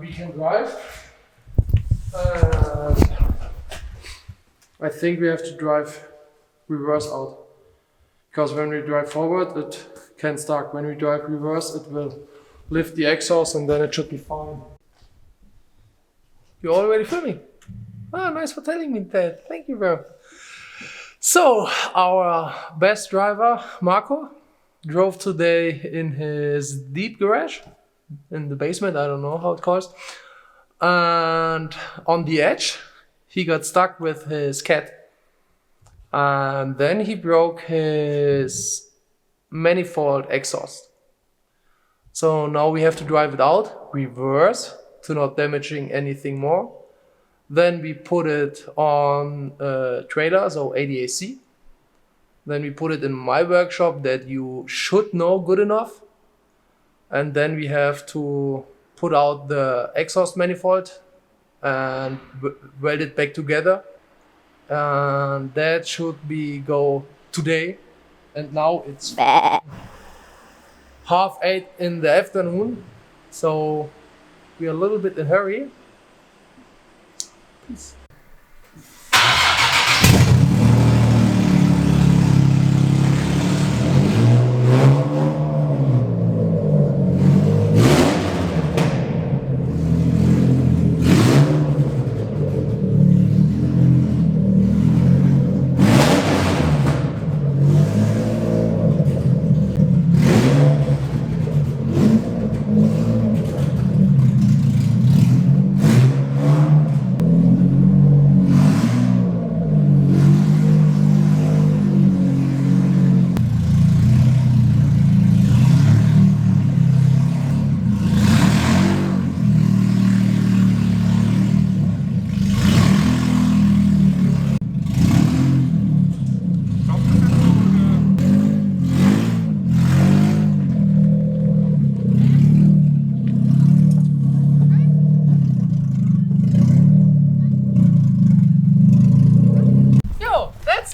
we can drive. I think we have to drive reverse out. Because when we drive forward, it can start. When we drive reverse, it will lift the exhaust and then it should be fine. You're already filming? Ah, nice for telling me that. Thank you, bro. So, our best driver, Marko, drove today in his deep garage, in the basement, I don't know how it calls. And on the edge, he got stuck with his cat. And then he broke his manifold exhaust. So now we have to drive it out, reverse, to not damaging anything more. Then we put it on a trailer, so ADAC. Then we put it in my workshop that you should know good enough. And then we have to put out the exhaust manifold and weld it back together. And that should be go today. And now it's 7:30 in the afternoon. So we're a little bit in a hurry. Peace.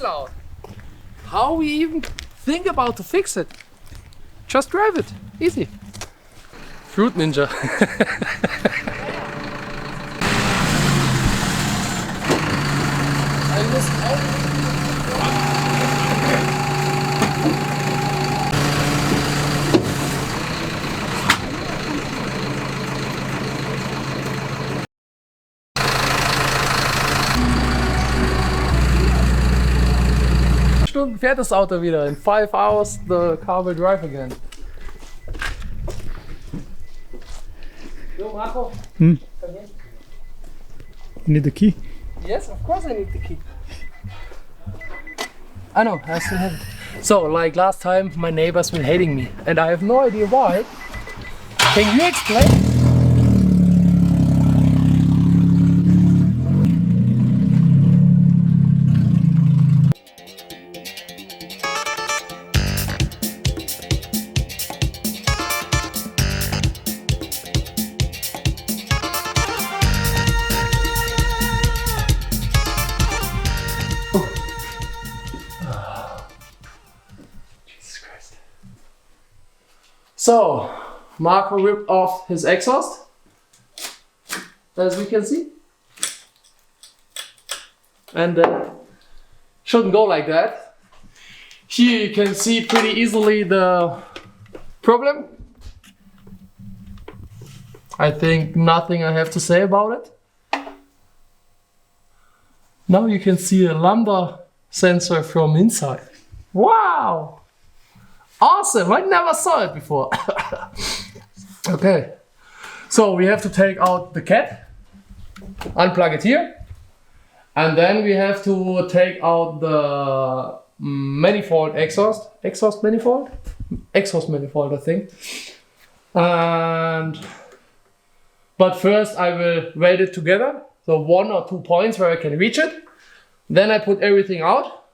Loud. How we even think about to fix it? Just drive it, easy. Fruit Ninja. Stunden fährt das Auto wieder. In 5 hours the car will drive again. Yo, Marko. Come here. You need the key? Yes, of course I need the key. I know, I still have it. So, like last time, my neighbors were hating me, and I have no idea why. Can you explain? So, Marko ripped off his exhaust, as we can see. And shouldn't go like that. Here you can see pretty easily the problem. I think nothing I have to say about it. Now you can see a lumbar sensor from inside. Wow! Awesome! I never saw it before. Okay, so we have to take out the cat, unplug it here, and then we have to take out the manifold exhaust manifold, I think. But first I will weld it together, so 1 or 2 points where I can reach it. Then I put everything out.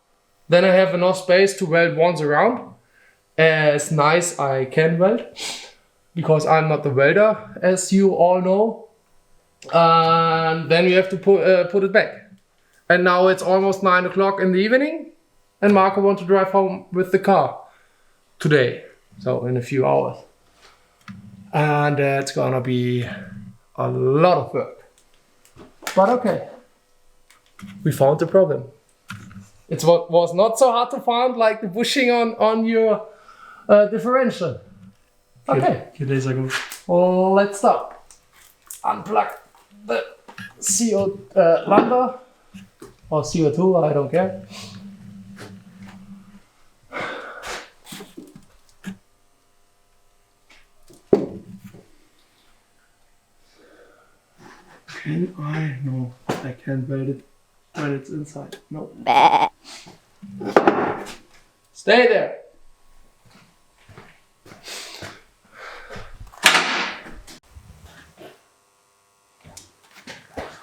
Then I have enough space to weld once around. As nice I can weld, because I'm not the welder, as you all know. And then we have to put it back. And now it's almost 9 o'clock in the evening, and Marko wants to drive home with the car today, so in a few hours. And it's gonna be a lot of work. But okay, we found the problem. It was not so hard to find like the bushing on your differential. Okay. A few days ago. Well, let's start. Unplug the CO lander or CO2, I don't care. Can I? No, I can't wait it when it's inside. No. Stay there.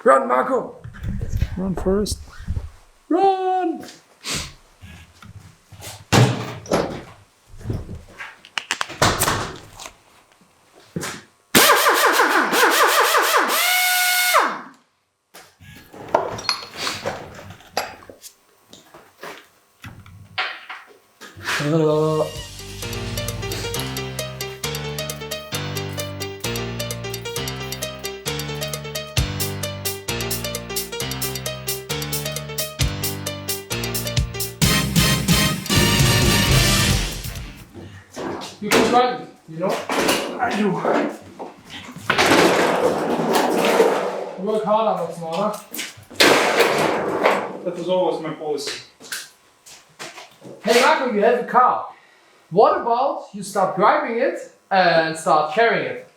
Run, Marko! Run first. Run! You can drive it, you know? I do. Work harder, not smaller. That was always my policy. Hey Marko, you have a car. What about you start driving it and start carrying it?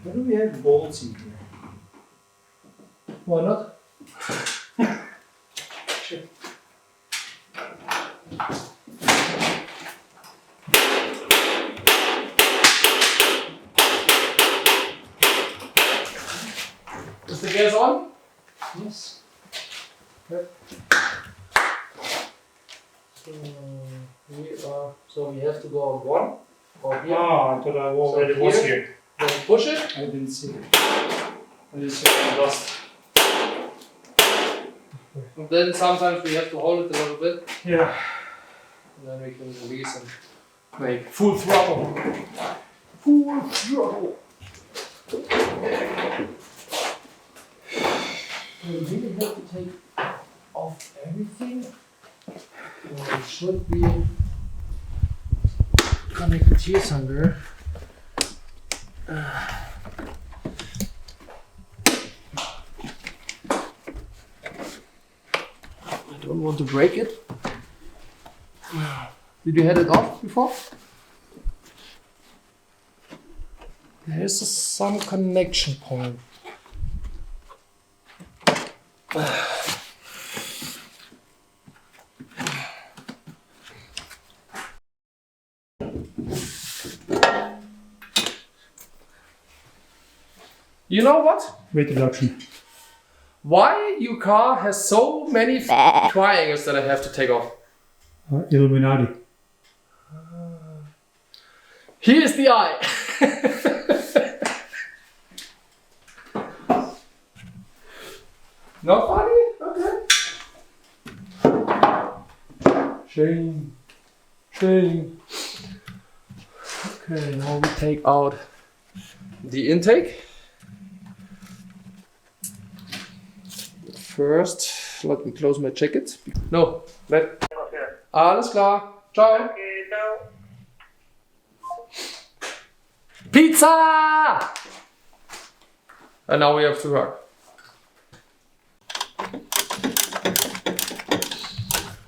Why do we have bolts in here? Why not? Shit. Is the gas on? Yes. Okay. So we have to go on one or here. Ah, I thought I already was here. Then push it. I didn't see it. I just saw the dust. And then sometimes we have to hold it a little bit. Yeah. And then we can release and make full throttle. Full throttle. We really have to take off everything. Well, it should be connected here somewhere. I don't want to break it. Did you had it off before? There's some connection point. You know what? Weight reduction. Why your car has so many triangles that I have to take off? Illuminati. Here's the eye. Not funny? Okay. Shame. Shame. Okay, now we take out the intake. First, let me close my jacket. No, let. Alles klar. Ciao. Pizza! And now we have to work.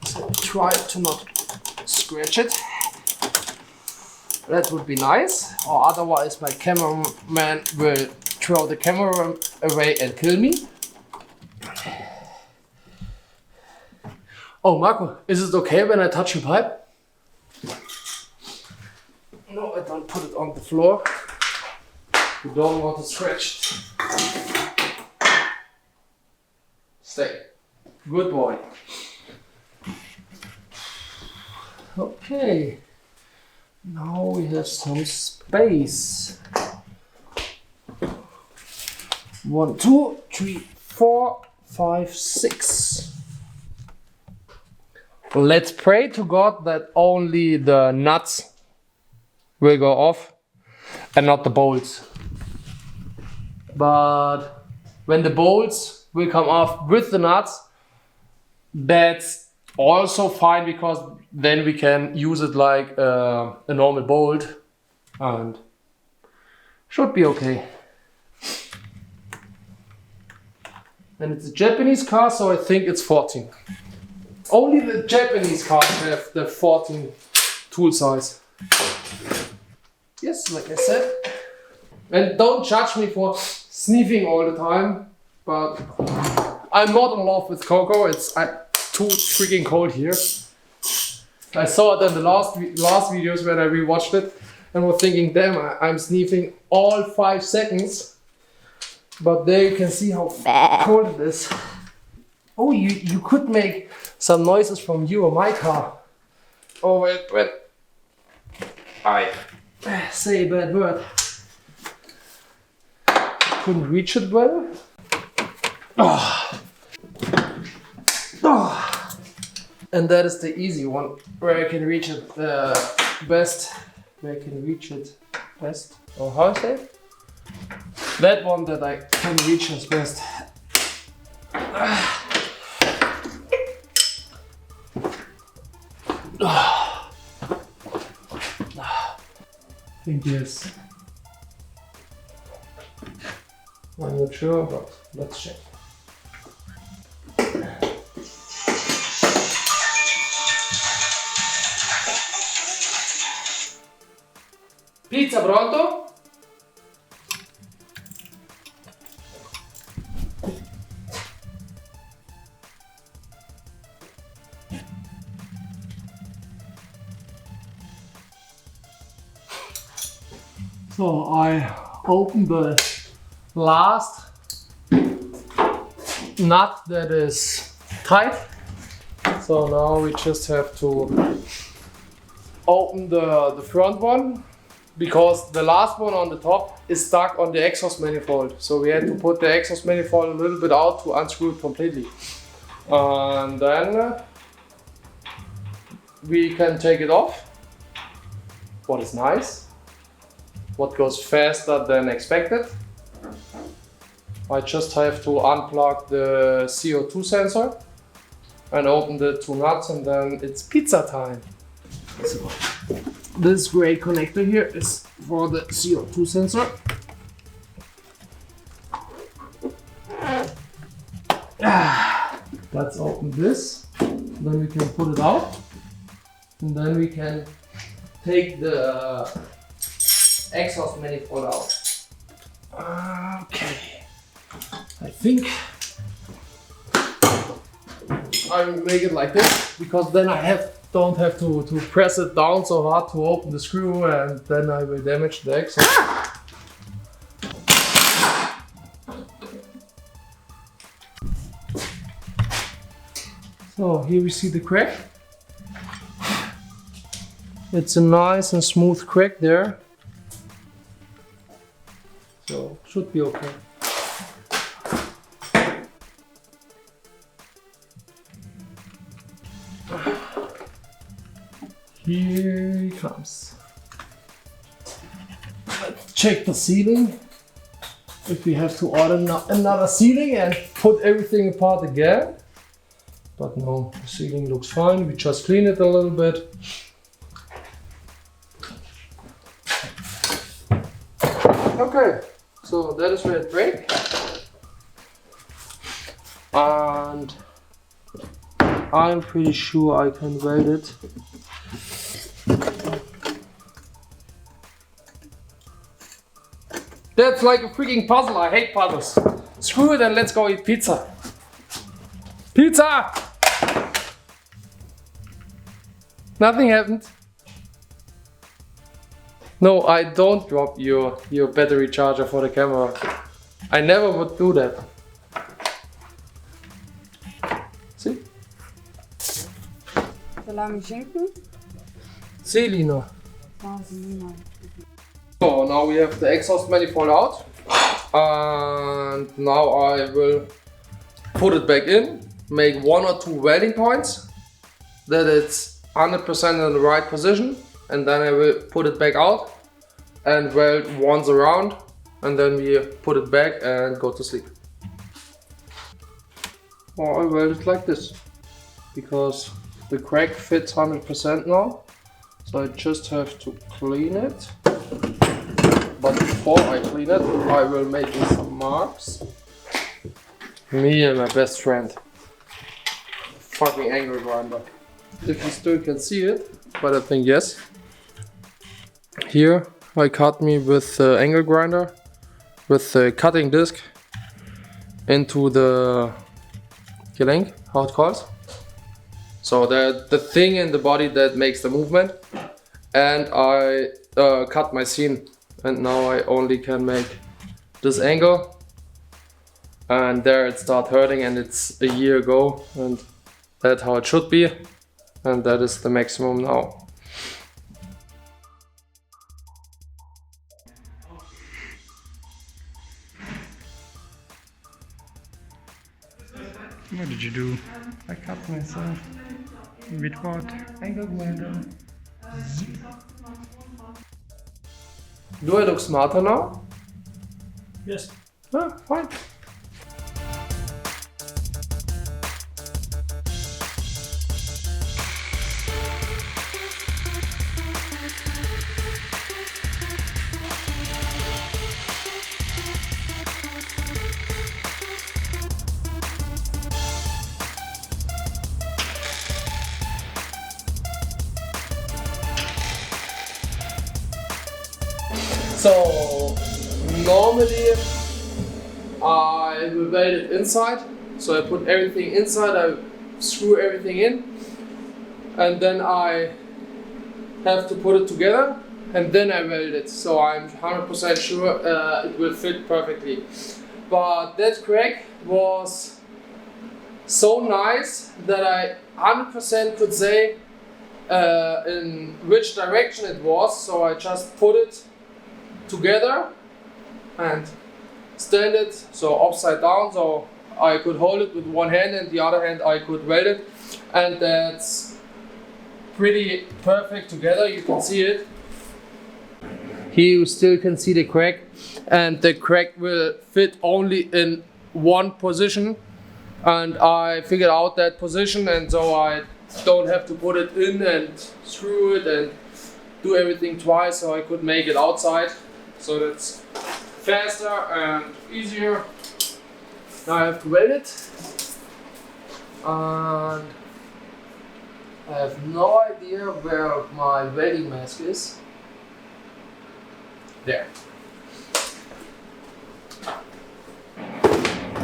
So try to not scratch it. That would be nice. Or otherwise my cameraman will throw the camera away and kill me. Oh, Marko, is it okay when I touch your pipe? No, I don't put it on the floor. You don't want to scratch it. Stay. Good boy. Okay. Now we have some space. 1, 2, 3, 4, 5, 6. Let's pray to God that only the nuts will go off and not the bolts. but when the bolts will come off with the nuts, that's also fine, because then we can use it like a normal bolt and should be okay. And it's a Japanese car, so I think it's 14. Only the Japanese cars have the 14 tool size. Yes, like I said. And don't judge me for sniffing all the time, but I'm not in love with Coco. It's too freaking cold here. I saw it in the last videos when I rewatched it and was thinking, damn, I'm sniffing all 5 seconds. But there you can see how cold it is. Oh, you could make some noises from you or my car. Oh, wait. I say a bad word. Couldn't reach it well. Oh. Oh. And that is the easy one, where I can reach it best. Where I can reach it best. Or how is that? That one that I can reach as best. I think yes. I'm not sure, but let's check. Pizza pronto? So I opened the last nut that is tight. So now we just have to open the front one, because the last one on the top is stuck on the exhaust manifold. So we had to put the exhaust manifold a little bit out to unscrew it completely. And then we can take it off. What is nice. What goes faster than expected. I just have to unplug the CO2 sensor and open the 2 nuts, and then it's pizza time. So this gray connector here is for the CO2 sensor. Let's open this, then we can put it out, and then we can take the exhaust manifold out. Okay, I think I will make it like this, because then I don't have to press it down so hard to open the screw, and then I will damage the exhaust. So here we see the crack. It's a nice and smooth crack there. So should be okay. Here he comes. Let's check the sealing. If we have to order another sealing and put everything apart again. But no, the sealing looks fine. We just clean it a little bit. Okay, so that is where it breaks. And I'm pretty sure I can weld it. That's like a freaking puzzle. I hate puzzles. Screw it and let's go eat pizza. Pizza! Nothing happened. No, I don't drop your battery charger for the camera. I never would do that. See? Salami schenken? Selina. Selina. So now we have the exhaust manifold out. And now I will put it back in. Make 1 or 2 welding points. That it's 100% in the right position. And then I will put it back out and weld once around and then we put it back and go to sleep. Or I weld it like this, because the crack fits 100% now, so I just have to clean it. But before I clean it, I will make some marks. Me and my best friend. Fucking angle grinder. If you still can see it, but I think yes. Here I cut me with the angle grinder, with the cutting disc into the gelenk, how it calls. So the thing in the body that makes the movement. And I cut my seam, and now I only can make this angle. And there it started hurting, and it's a year ago, and that's how it should be, and that is the maximum now. What did you do? I cut myself. With what? Angle grinder. Do I look smarter now? Yes. Ah, fine. So normally I will weld it inside. So I put everything inside, I screw everything in, and then I have to put it together, and then I weld it. So I'm 100% sure it will fit perfectly. But that crack was so nice that I 100% could say in which direction it was. So I just put it together and stand it so upside down, so I could hold it with one hand and the other hand I could weld it, and that's pretty perfect together. You can see it. Here you still can see the crack, and the crack will fit only in one position, and I figured out that position, and so I don't have to put it in and screw it and do everything twice, so I could make it outside. So that's faster and easier. Now I have to weld it, and I have no idea where my welding mask is. There.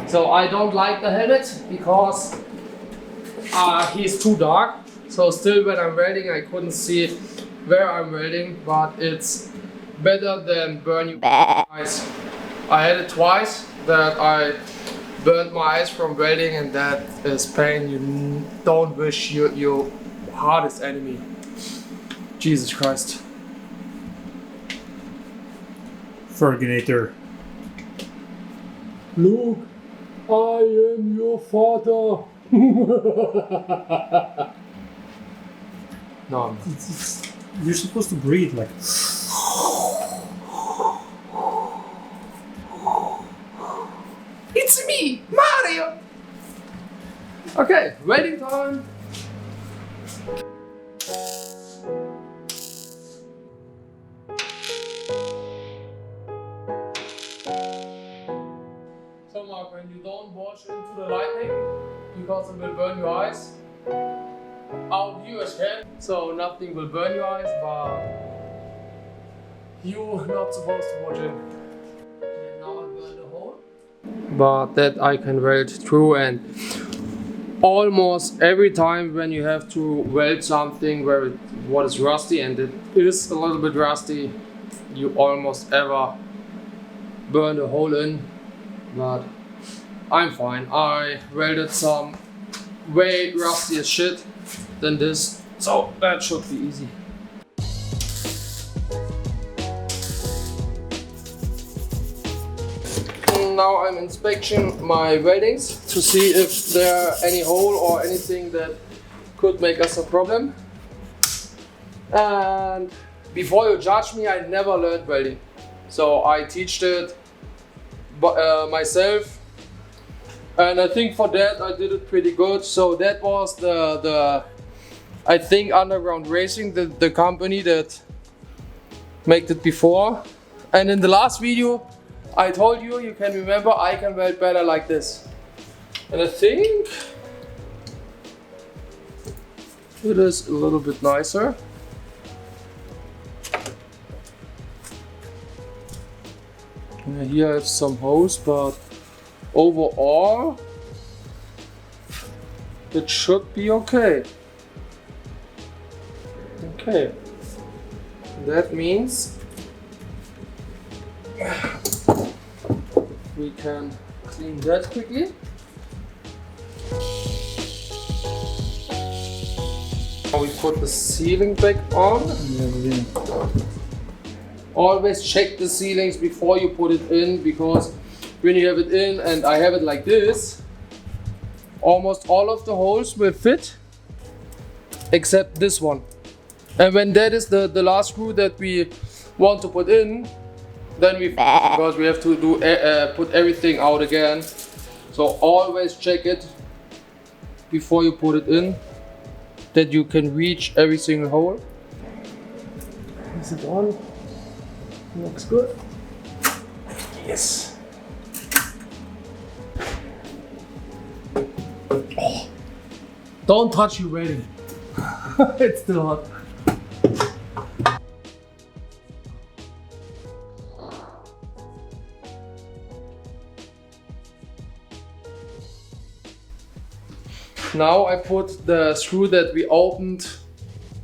So I don't like the helmet because he's too dark. So still when I'm welding I couldn't see where I'm welding, but it's better than burn your eyes. I had it twice that I burned my eyes from welding, and that is pain you don't wish your hardest enemy. Jesus Christ. Ferginator. Luke, I am your father. No. You're supposed to breathe like. It's me, Mario! Okay, welding time. So Mark, when you don't watch into the lightning, because it will burn your eyes, our viewers can, so nothing will burn your eyes, but you're not supposed to watch it. And now I burn the hole. But that I can weld through, and almost every time when you have to weld something where what is rusty, and it is a little bit rusty, you almost ever burn a hole in, but I'm fine. I welded some way rusty as shit than this, so that should be easy. Now I'm inspecting my weldings to see if there are any hole or anything that could make us a problem. And before you judge me, I never learned welding. So I teached it myself, and I think for that I did it pretty good. So that was the I think Underground Racing, the company that made it before. And in the last video I told you, you can remember, I can weld better like this. And I think it is a little bit nicer. Here I have some holes, but overall it should be okay. Okay, that means we can clean that quickly. Now we put the sealing back on. Always check the sealings before you put it in, because when you have it in, and I have it like this, almost all of the holes will fit except this one. And when that is the last screw that we want to put in, then because we have to do put everything out again. So always check it before you put it in, that you can reach every single hole. Is it on? Looks good. Yes. Oh. Don't touch your welding. It's still hot. Now I put the screw that we opened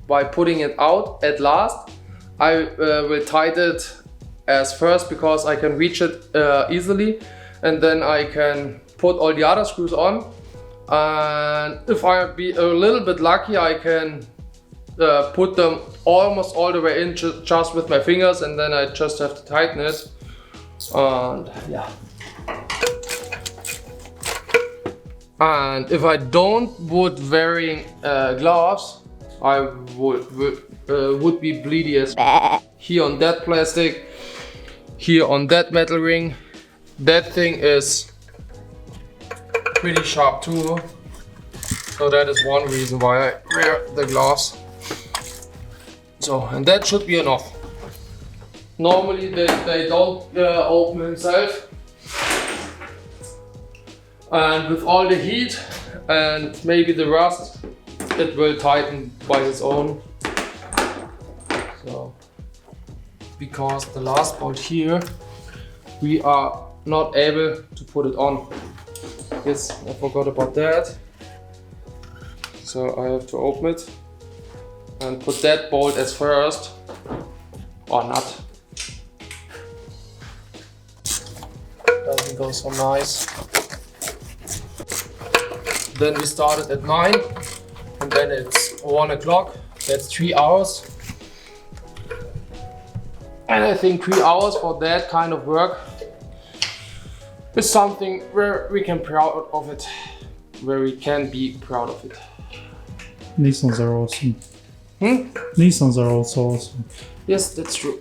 by putting it out at last. I will tighten it as first because I can reach it easily, and then I can put all the other screws on. And if I be a little bit lucky, I can put them almost all the way in just with my fingers, and then I just have to tighten it. And yeah. And if I don't would wearing gloves, I would be bleedy as here on that plastic, here on that metal ring. That thing is pretty sharp too, so that is one reason why I wear the gloves. So, and that should be enough. Normally they don't open themselves, and with all the heat and maybe the rust, it will tighten by its own. So, because the last bolt here, we are not able to put it on. Yes, I forgot about that. So I have to open it and put that bolt as first, or not. Doesn't go so nice. Then we started at 9, and then it's 1 o'clock. That's 3 hours. And I think 3 hours for that kind of work is something where we can proud of it, where we can be proud of it. Nissans are awesome. Nissans are also awesome. Yes, that's true.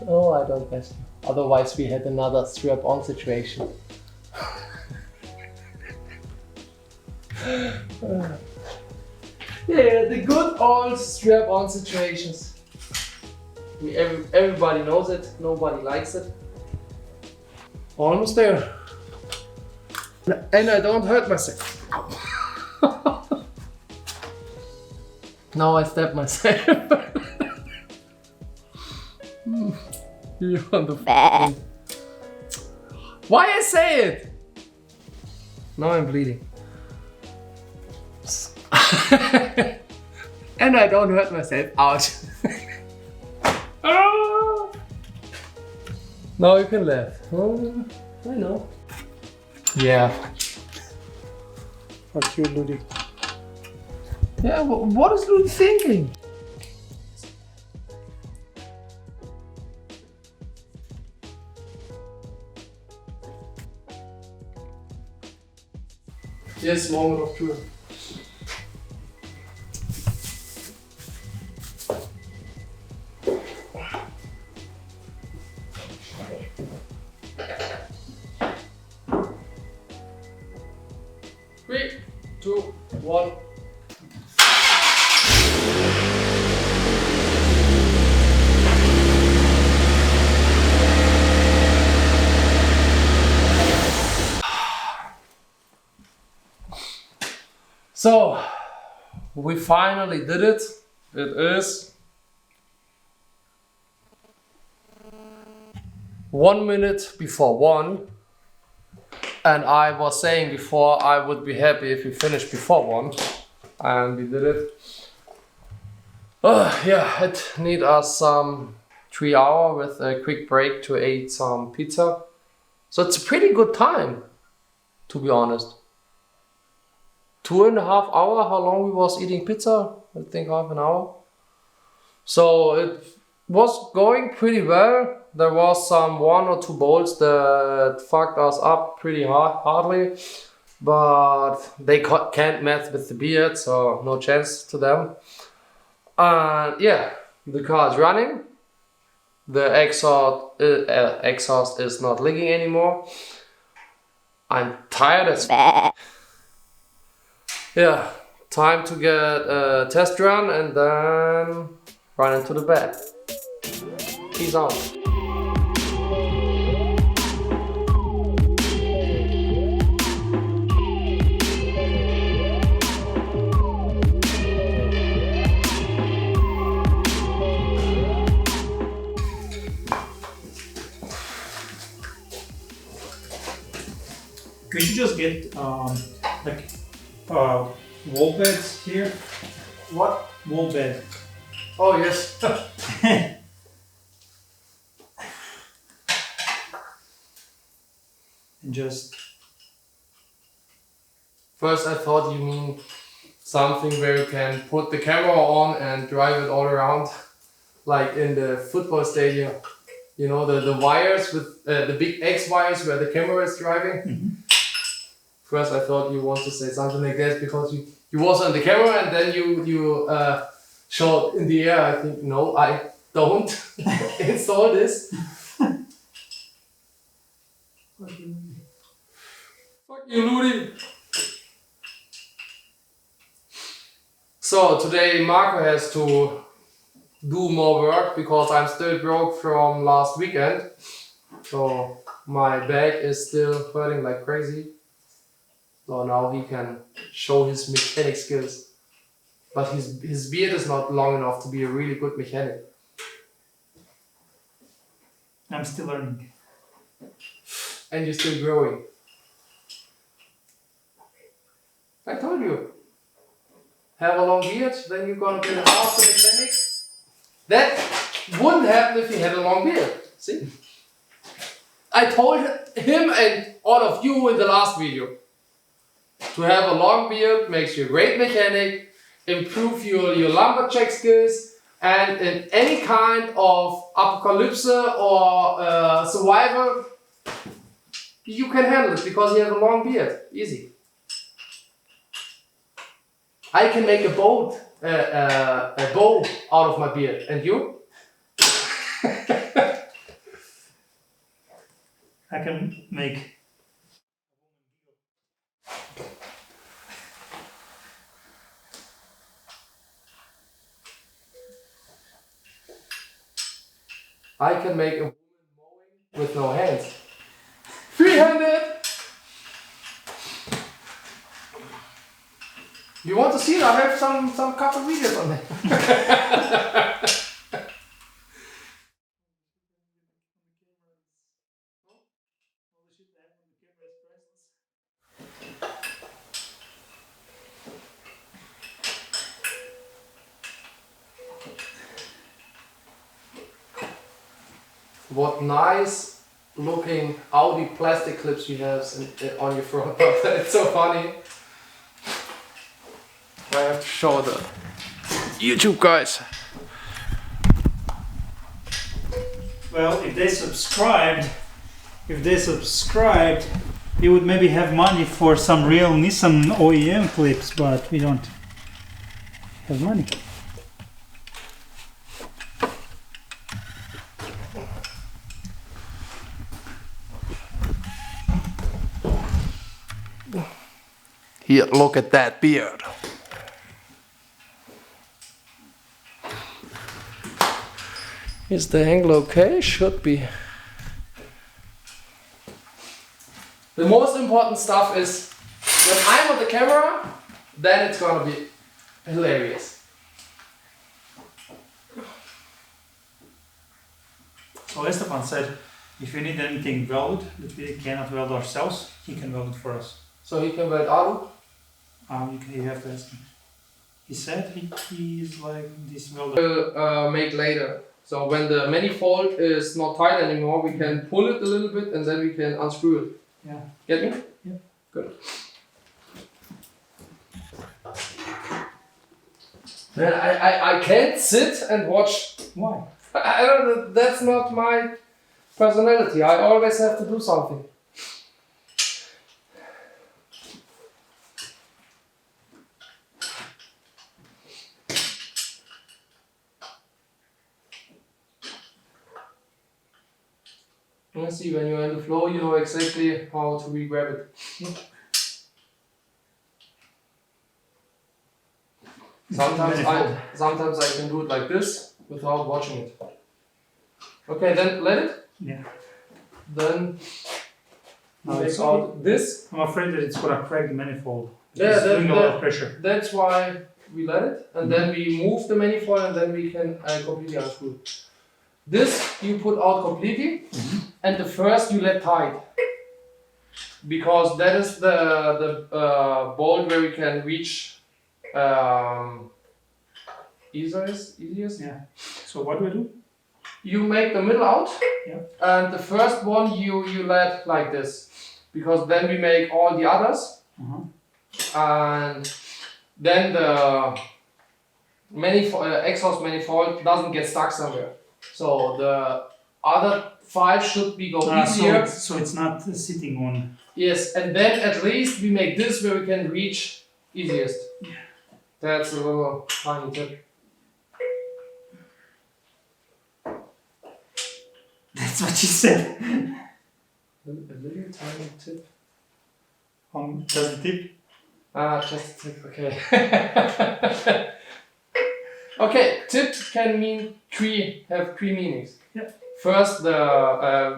Oh, I don't guess. Otherwise we had another strap-on situation. Yeah, the good old strap-on situations. Everybody knows it, nobody likes it. Almost there. And I don't hurt myself. Now I stab myself. You on the f***ing. Why I say it? Now I'm bleeding. And I don't hurt myself. Ouch. Now you can laugh. Oh, I know. Yeah. Fuck you, Ludi. Yeah, what is Ludi thinking? Yes, moment of truth. 1. So, we finally did it. It is 1 minute before 1. And I was saying before I would be happy if we finished before 1. And we did it. Yeah, it need us some 3 hours with a quick break to eat some pizza. So it's a pretty good time, to be honest. 2.5 hours, how long we was eating pizza? I think half an hour. So it was going pretty well. There was some 1 or 2 bolts that fucked us up pretty hardly. But they can't mess with the beard, so no chance to them. And yeah, the car is running. The exhaust is not leaking anymore. I'm tired as yeah, time to get a test run and then run into the bed. Peace out. We should just get like wall beds here. What? Wall bed. Oh yes. And just First I thought you mean something where you can put the camera on and drive it all around, like in the football stadium. You know, the wires with the big X wires where the camera is driving. Mm-hmm. First I thought you want to say something like that because you was on the camera and then you showed in the air. I think no, I don't install this. Fuck you, Ludi. So today Marko has to do more work because I'm still broke from last weekend. So my back is still hurting like crazy. So now he can show his mechanic skills. But his beard is not long enough to be a really good mechanic. I'm still learning. And you're still growing. I told you. Have a long beard, then you're gonna be a master mechanic. That wouldn't happen if he had a long beard. See? I told him and all of you in the last video. To have a long beard makes you a great mechanic, improve your lumberjack skills, and in any kind of apocalypse or survival, you can handle it because you have a long beard. Easy. I can make a bow out of my beard, and you? I can make. I can make a woman mowing with no hands. Free-handed! You want to see it? I have some couple videos on that. What nice looking Audi plastic clips you have on your front. It's so funny. I have to show the YouTube guys. Well, if they subscribed, they would maybe have money for some real Nissan OEM clips, but we don't have money. Here, look at that beard. Is the angle okay? Should be. The most important stuff is when I'm on the camera, then it's gonna be hilarious. So Esteban said, if you need anything welded that we cannot weld ourselves, he can weld it for us. So he can weld out. You have to ask him. He said he's like this welder. We'll make later. So when the manifold is not tight anymore, we can pull it a little bit and then we can unscrew it. Yeah. Get me? Yeah. Good. Man, I can't sit and watch. Why? I don't know, that's not my personality. I always have to do something. You see, when you're in the flow, you know exactly how to re-grab it. Sometimes I can do it like this without watching it. Okay, then let it. Yeah. Then Now take it's out this. I'm afraid that it's gonna crack the manifold. Yeah, It's doing a lot of pressure. That's why we let it, and then we move the manifold, and then we can completely unscrew. This you put out completely, and the first you let tight, because that is the bolt where we can reach easiest. Yeah. So what do I do? You make the middle out, Yeah. and the first one you let like this, because then we make all the others, and then the exhaust manifold doesn't get stuck somewhere. So the other 5 should be go easier. So it's not sitting on. Yes, and then at least we make this where we can reach easiest. Yeah. That's a little tiny tip. That's what she said. A little tiny tip. Just the tip. Just a tip, okay. Okay, tip can mean have three meanings. Yeah. First,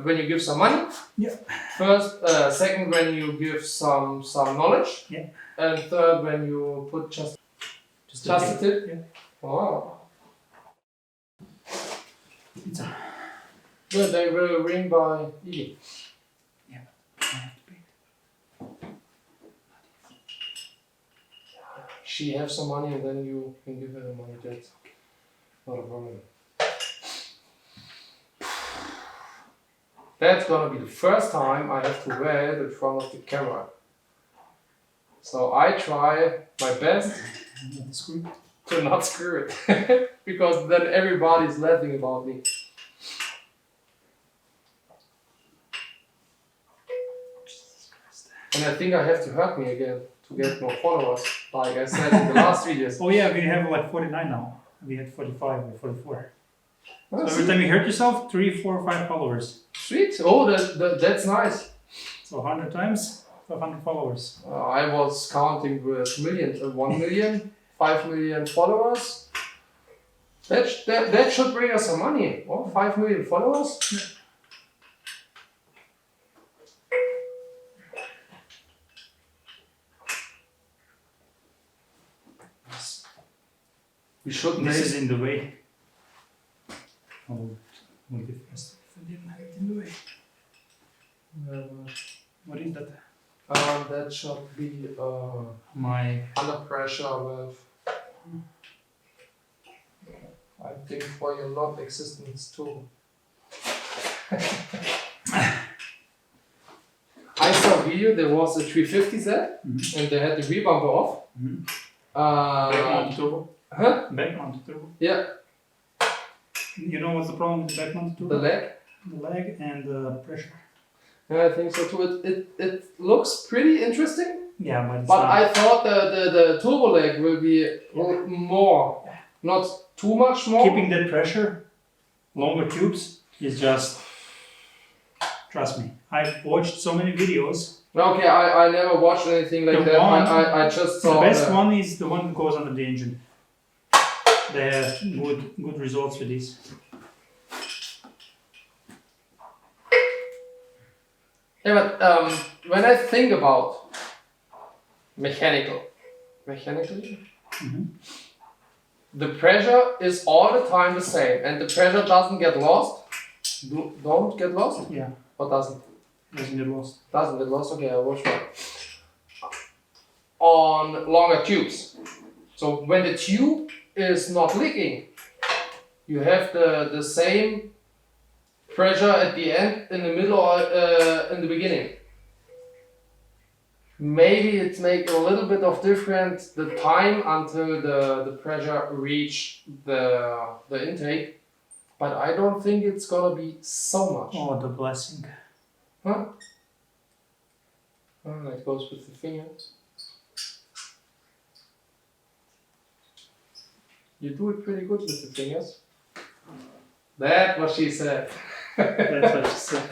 when you give some money. Yeah. First, second, when you give some knowledge. Yeah. And third, when you put just a tip. Yeah. Wow. It's a. Good, they will ring by Iggy. Yeah. She have some money and then you can give her the money. That's not a problem. That's gonna be the first time I have to wear it in front of the camera. So I try my best to not screw it. Because then everybody's laughing about me. And I think I have to hurt me again to get more followers, like I said in the last videos. Oh yeah, we have like 49 now. We had 45 or 44. Oh, So every time you hurt yourself, 3, 4, 5 followers. Sweet. Oh, that's nice. So 100 times, 500 followers. I was counting with millions, 1 million, 5 million followers. That should bring us some money. Oh, 5 million followers? Yeah. We should This make is in the way. Would be faster if I didn't have it in the way. What is that? that should be My. under pressure valve. I think for your not existence too. I saw a video, there was a 350 set and they had the rear bumper off. Back mounted turbo. Huh? Back mounted turbo. Yeah, You know what's the problem with the back mounted turbo? the leg. The leg and the pressure. Yeah, I think so too. It looks pretty interesting. Yeah, but it's But not. I thought the turbo leg will be more, not too much more. Keeping that pressure, longer tubes, is just. Trust me. I've watched so many videos Okay, I never watched anything like The that. one- I just The saw best one is the one that goes under the engine. They have good results with this. Yeah, but when I think about mechanically, the pressure is all the time the same, and the pressure doesn't get lost. Don't get lost? Yeah, Or doesn't? doesn't get lost. Doesn't get lost? Okay, I will try. On longer tubes. So when the tube is not leaking, you have the same pressure at the end, in the middle, or in the beginning. Maybe it makes a little bit of difference the time until the pressure reach the intake, but I don't think it's gonna be so much. Oh, the blessing. Huh? Oh, that goes with the fingers. You do it pretty good with the fingers. That's what she said. That's what she said.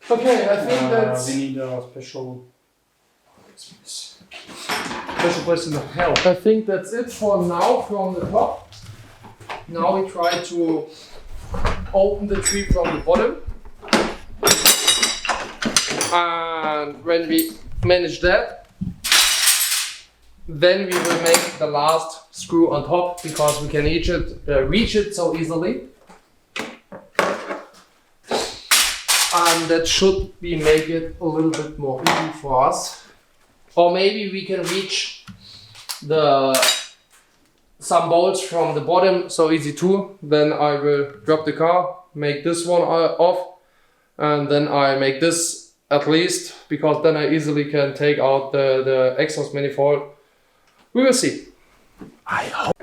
Okay, I think that's. We need a special place in the hell. I think that's it for now from the top. Now we try to open the tree from the bottom. And when we manage that, then we will make the last screw on top, because we can reach it so easily. And that should be make it a little bit more easy for us. Or maybe we can reach some bolts from the bottom so easy too. Then I will drop the car, make this one off, and then I make this at least, because then I easily can take out the exhaust manifold. We will see. I hope.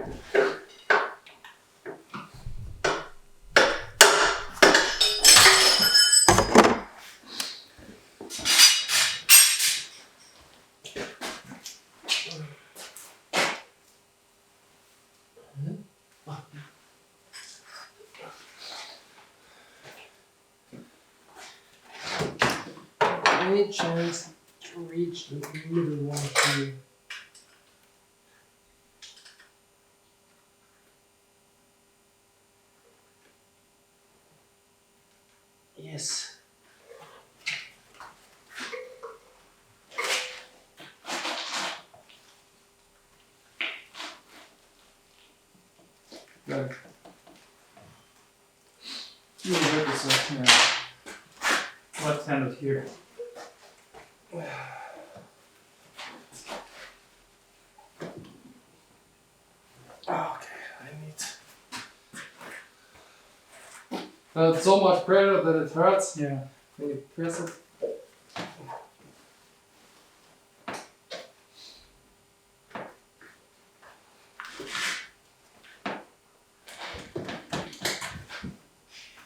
Any chance to reach the middle one here? Yes. Good. You will this up, yeah. Let's hand it here. Okay, I need. So much pressure that it hurts Yeah. when you press it.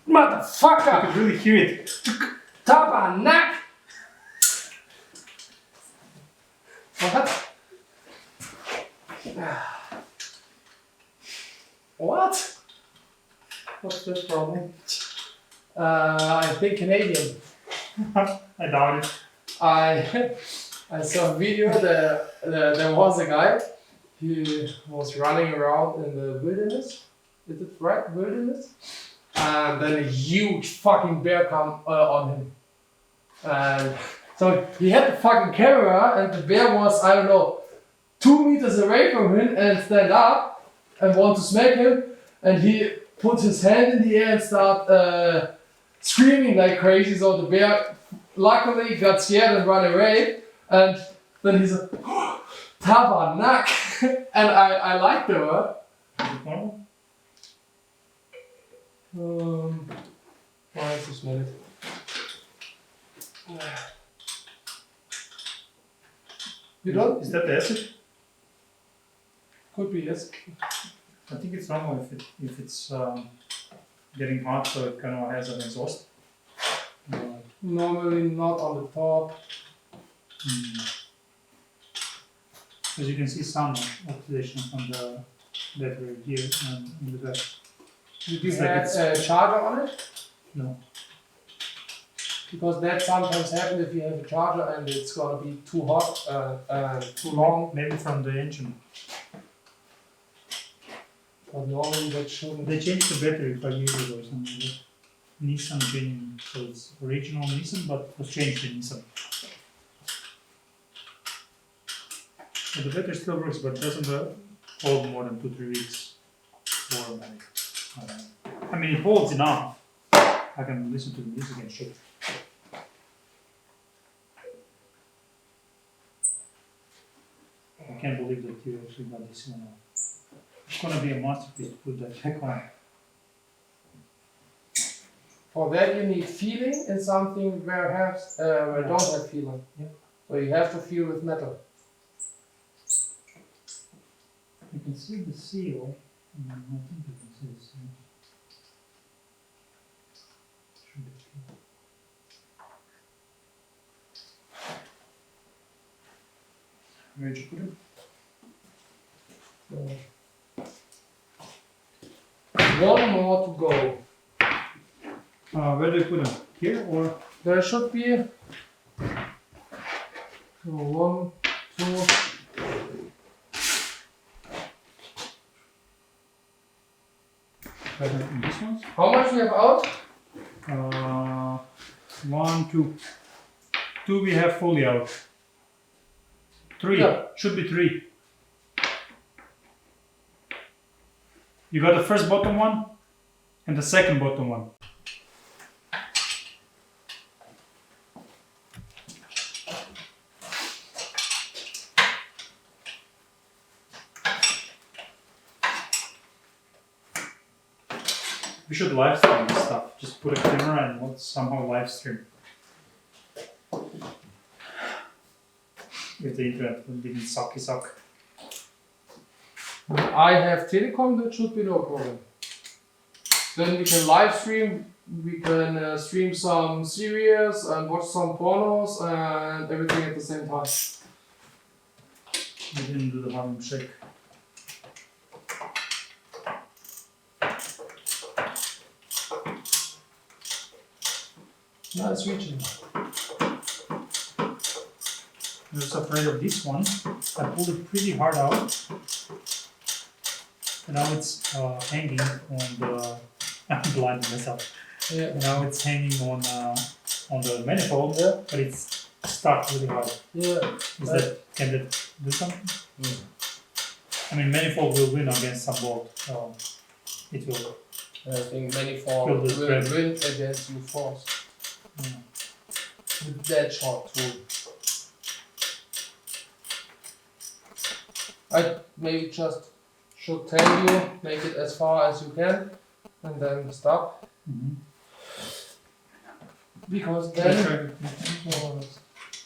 You Motherfucker! could really hear it. Tabarnak! What? What? What's the problem? I think Canadian. I doubt it. I saw a video that there was a guy. He was running around in the wilderness. Is it right? Wilderness? And then a huge fucking bear come on him. And so he had the fucking camera, and the bear was, I don't know, 2 meters away from him, and stand up and want to smack him. And he put his hand in the air and start screaming like crazy. So the bear luckily got scared and ran away. And then he's like, Tabarnak! And I like the word. Why is this minute? You don't? Is that the acid? Could be, yes. I think it's normal if it's getting hot, so it kind of has an exhaust. Normally not on the top. As you can see, some oxidation from the battery here and in the back. Did you It's like have it's- a charger on it? No. Because that sometimes happens if you have a charger and it's gonna be too hot and too long. Maybe from the engine. But normally that shouldn't. They changed the battery 5 years ago or something like that. Nissan genuine, so it's original Nissan, but it was changed in Nissan. But the battery still works, but doesn't hold more than 2-3 weeks. Or like, I don't know. I mean, it holds enough. I can listen to the music and shit. I can't believe that you actually got this one out. It's gonna be a masterpiece to put that back on. For that you need feeling in something where don't have feeling. Yeah. So you have to feel with metal. You can see the seal. I think you can see the seal. Should be okay. Where'd you put it? One more to go. Where do you put it? Here or? There should be so 1, 2. This one? How much we have out? 1, 2. 2 we have fully out. 3. Yeah. Should be 3. You got the first bottom one and the second bottom one. We should live stream this stuff. Just put a camera and let's somehow live stream. If the internet didn't suck. I have telecom, that should be no problem. Then we can live stream, we can stream some series and watch some pornos and everything at the same time. We didn't do the Harlem Shake. Nice reaching. I was afraid of this one. I pulled it pretty hard out. And now it's hanging on the. I'm blinding myself. Yeah. And now it's hanging on the manifold, but it's stuck really hard. Yeah. Can that do something? I mean, manifold will win against some bolt, so it will. I think manifold Will will this win grab? against you force. Yeah. With that short tool. I maybe just should tell you, make it as far as you can, and then stop. Mm-hmm. Because then oh,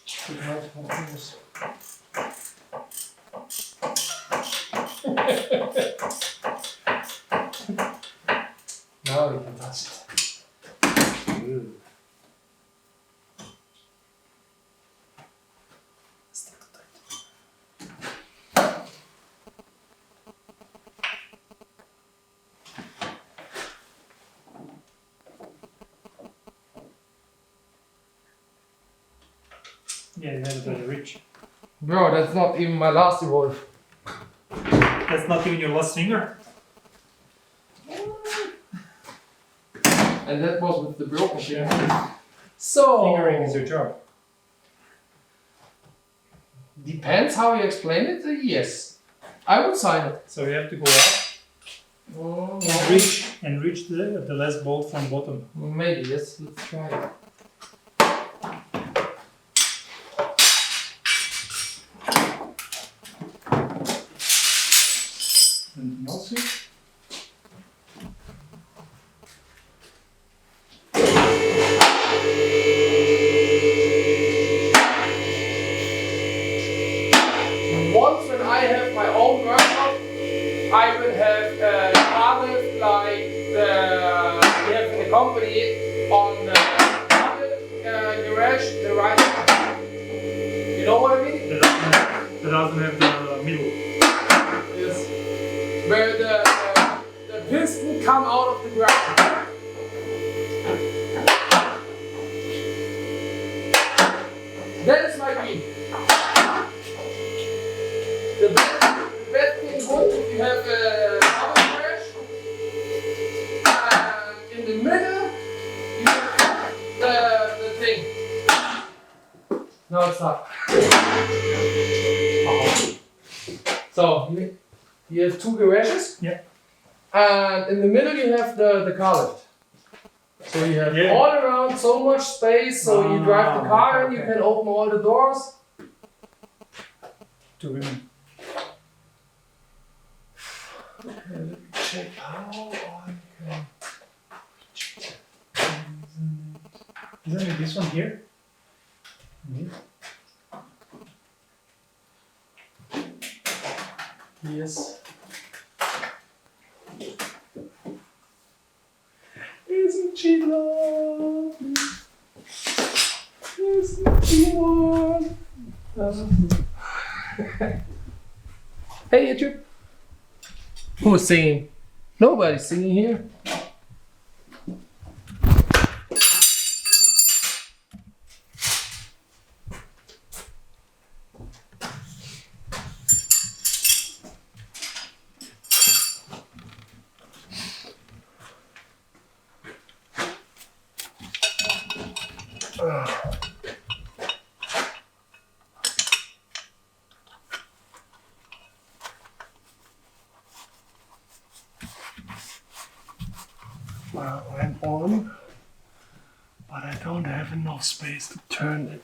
it might help this. Now we can touch it. Good. Yeah, you have it very rich. Bro, that's not even my last evolve. That's not even your last finger? And that was with the broken thing. So Fingering is your job. Depends how you explain it. Yes, I would sign it. So you have to go up and reach the last bolt from bottom. Maybe yes. Let's try it. Anything else here? Once when I have my own workshop, I will have a car lift like we have in the company on the garage, the right. You know what I mean? That doesn't have the middle. Yes. Where the piston come out of the ground. So you have two garages. Yeah. And in the middle you have the car lift. So you have all around so much space. So you drive the car and you can open all the doors. To women. Okay, let me check how I can. Isn't it this one here? Yes. Isn't she lovely? Isn't she warm? Hey, Adrian. Who's singing? Nobody's singing here. Well, I'm on, but I don't have enough space to turn it.